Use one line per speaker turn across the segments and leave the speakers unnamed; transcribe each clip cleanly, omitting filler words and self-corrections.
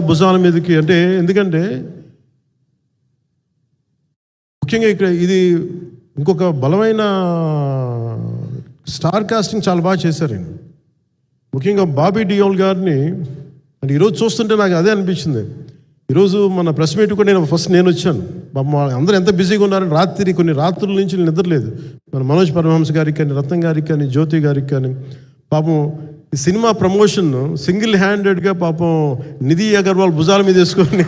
భుజాల మీదకి అంటే ఎందుకంటే ముఖ్యంగా ఇక్కడ ఇది ఇంకొక బలమైన స్టార్ కాస్టింగ్ చాలా బాగా చేశారు. ముఖ్యంగా బాబీ డియోల్ గారిని అంటే ఈరోజు చూస్తుంటే నాకు అదే అనిపించింది. ఈరోజు మన ప్రెస్ మీట్ కూడా నేను వచ్చాను. అందరూ ఎంత బిజీగా ఉన్నారని కొన్ని రాత్రుల నుంచి నిద్రలేదు. మన మనోజ్ పరమహంస గారికి కానీ, రత్నం గారికి కానీ, జ్యోతి గారికి కానీ పాపం ఈ సినిమా ప్రమోషన్ సింగిల్ హ్యాండెడ్గా పాపం నిధి అగర్వాల్ భుజాల మీద వేసుకొని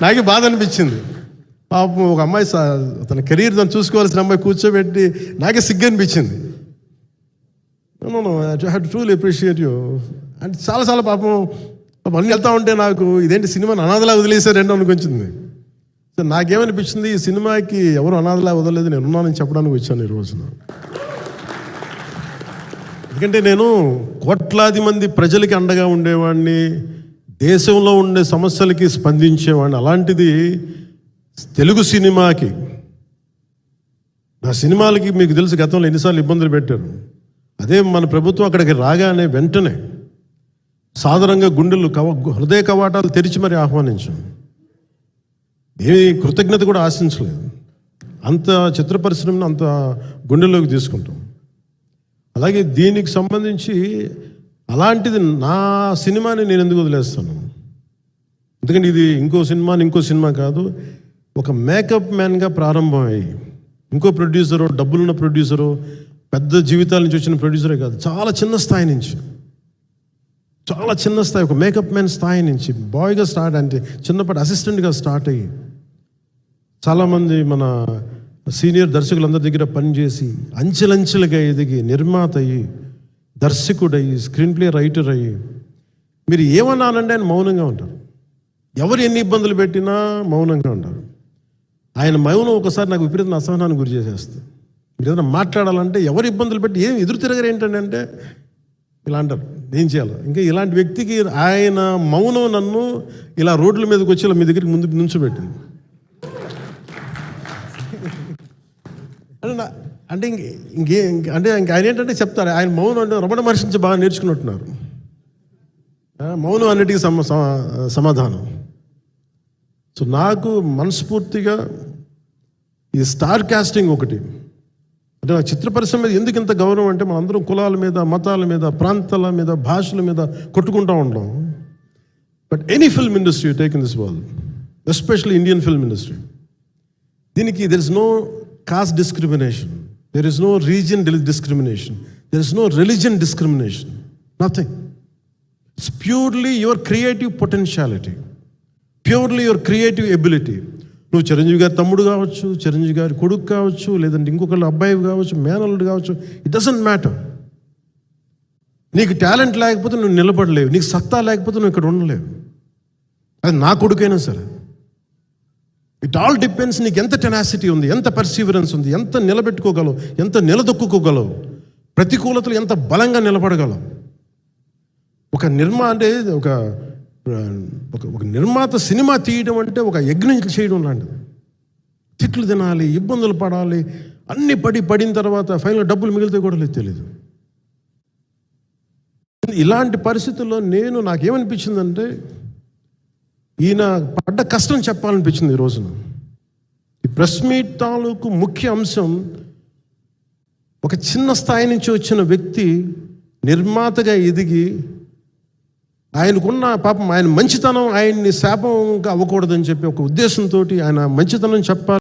నాకే బాధ అనిపించింది. పాపం ఒక అమ్మాయి తన కెరీర్ తను చూసుకోవాల్సిన అమ్మాయి కూర్చోబెట్టి నాకే సిగ్గు అనిపించింది. I have to truly appreciate you. అంటే చాలా పాపం అన్నీ వెళ్తా ఉంటే నాకు ఇదేంటి సినిమాని అనాథలా వదిలేశారంటే అనిపించింది. సో నాకేమనిపించింది, ఈ సినిమాకి ఎవరు అనాథలా వదలలేదు, నేను ఉన్నానని చెప్పడానికి వచ్చాను ఈ రోజున. ఎందుకంటే నేను కోట్లాది మంది ప్రజలకి అండగా ఉండేవాడిని, దేశంలో ఉండే సమస్యలకి స్పందించేవాడిని. అలాంటిది తెలుగు సినిమాకి, నా సినిమాలకి మీకు తెలుసు గతంలో ఎన్నిసార్లు ఇబ్బందులు పెట్టారు. అదే మన ప్రభుత్వం అక్కడికి రాగానే వెంటనే సాధారణంగా హృదయ కవాటాలు తెరిచి మరి ఆహ్వానించాం. ఏమి కృతజ్ఞత కూడా ఆశించలేదు. అంత చిత్ర పరిశ్రమను అంత గుండెల్లోకి తీసుకుంటాం. అలాగే దీనికి సంబంధించి అలాంటిది నా సినిమాని నేను ఎందుకు వదిలేస్తాను? ఎందుకంటే ఇది ఇంకో సినిమా కాదు. ఒక మేకప్ మ్యాన్గా ప్రారంభమయ్యి ఇంకో ప్రొడ్యూసరు, డబ్బులున్న ప్రొడ్యూసరు, పెద్ద జీవితాల నుంచి వచ్చిన ప్రొడ్యూసరే కాదు, చాలా చిన్న స్థాయి నుంచి, ఒక మేకప్ మ్యాన్ స్థాయి నుంచి బాయ్గా స్టార్ట్ అంటే చిన్నప్పటి అసిస్టెంట్గా స్టార్ట్ అయ్యి చాలామంది మన సీనియర్ దర్శకులందరి దగ్గర పనిచేసి అంచెలంచెలుగా ఎదిగి నిర్మాత అయ్యి, దర్శకుడయ్యి, స్క్రీన్ ప్లే రైటర్ అయ్యి, మీరు ఏమన్నానంటే ఆయన మౌనంగా ఉంటారు. ఎవరు ఎన్ని ఇబ్బందులు పెట్టినా మౌనంగా ఉంటారు. ఆయన మౌనం ఒకసారి నాకు విపరీత అసహనానికి గురి చేసేస్తుంది. మీరు ఏదైనా మాట్లాడాలంటే ఎవరు ఇబ్బందులు పెట్టి ఏం ఎదురు తిరగరు ఏంటంటే ఇలా అంటారు, ఏం చేయాలి. ఇంకా ఇలాంటి వ్యక్తికి ఆయన మౌనం నన్ను ఇలా రోడ్ల మీదకి వచ్చి మీ దగ్గరికి ముందు నుంచోబెట్టింది. అంటే ఆయన ఏంటంటే చెప్తారు, ఆయన మౌనం అంటే రమణ మహర్షి నుంచి బాగా నేర్చుకున్నట్టున్నారు. మౌనం అన్నిటికీ సమాధానం. సో నాకు మనస్ఫూర్తిగా ఈ స్టార్ కాస్టింగ్ ఒకటి అంటే నా చిత్ర పరిశ్రమ మీద ఎందుకు ఇంత గౌరవం అంటే మనందరం కులాల మీద, మతాల మీద, ప్రాంతాల మీద, భాషల మీద కొట్టుకుంటూ ఉంటాం. But any film industry take in this world, especially Indian film industry, దీనికి there is no caste discrimination, there is no region discrimination, there is no religion discrimination, nothing. It's purely your creative potentiality, purely your creative ability. నువ్వు చిరంజీవి గారి తమ్ముడు కావచ్చు, చిరంజీవి గారి కొడుకు కావచ్చు, లేదంటే ఇంకొకళ్ళు అబ్బాయి కావచ్చు, మేనల్లుడు కావచ్చు, ఇట్ డజంట్ మ్యాటర్. నీకు టాలెంట్ లేకపోతే నువ్వు నిలబడలేవు, నీకు సత్తా లేకపోతే నువ్వు ఇక్కడ ఉండలేవు. అది నా కొడుకైనా సరే. ఇట్ ఆల్ డిపెండ్స్ నీకు ఎంత టెనాసిటీ ఉంది, ఎంత పర్సీవరెన్స్ ఉంది, ఎంత నిలబెట్టుకోగలవు, ఎంత నిలదొక్కుకోగలవు, ప్రతికూలతలు ఎంత బలంగా నిలబడగలవు. ఒక నిర్మాత సినిమా తీయడం అంటే ఒక యజ్ఞం చేయడం లాంటిది. తిట్లు తినాలి, ఇబ్బందులు పడాలి, అన్ని పడిన తర్వాత ఫైనల్ డబ్బులు మిగిలితే కూడా లేదు తెలియదు. ఇలాంటి పరిస్థితుల్లో నాకేమనిపించిందంటే ఈయన పడ్డ కష్టం చెప్పాలనిపించింది ఈ రోజున. ఈ ప్రెస్ మీట్ తాలూకు ముఖ్య అంశం ఒక చిన్న స్థాయి నుంచి వచ్చిన వ్యక్తి నిర్మాతగా ఎదిగి ఆయనకున్న పాపం ఆయన మంచితనం ఆయన్ని శాపంగా అవ్వకూడదని చెప్పి ఒక ఉద్దేశంతో ఆయన మంచితనం చెప్పాలి.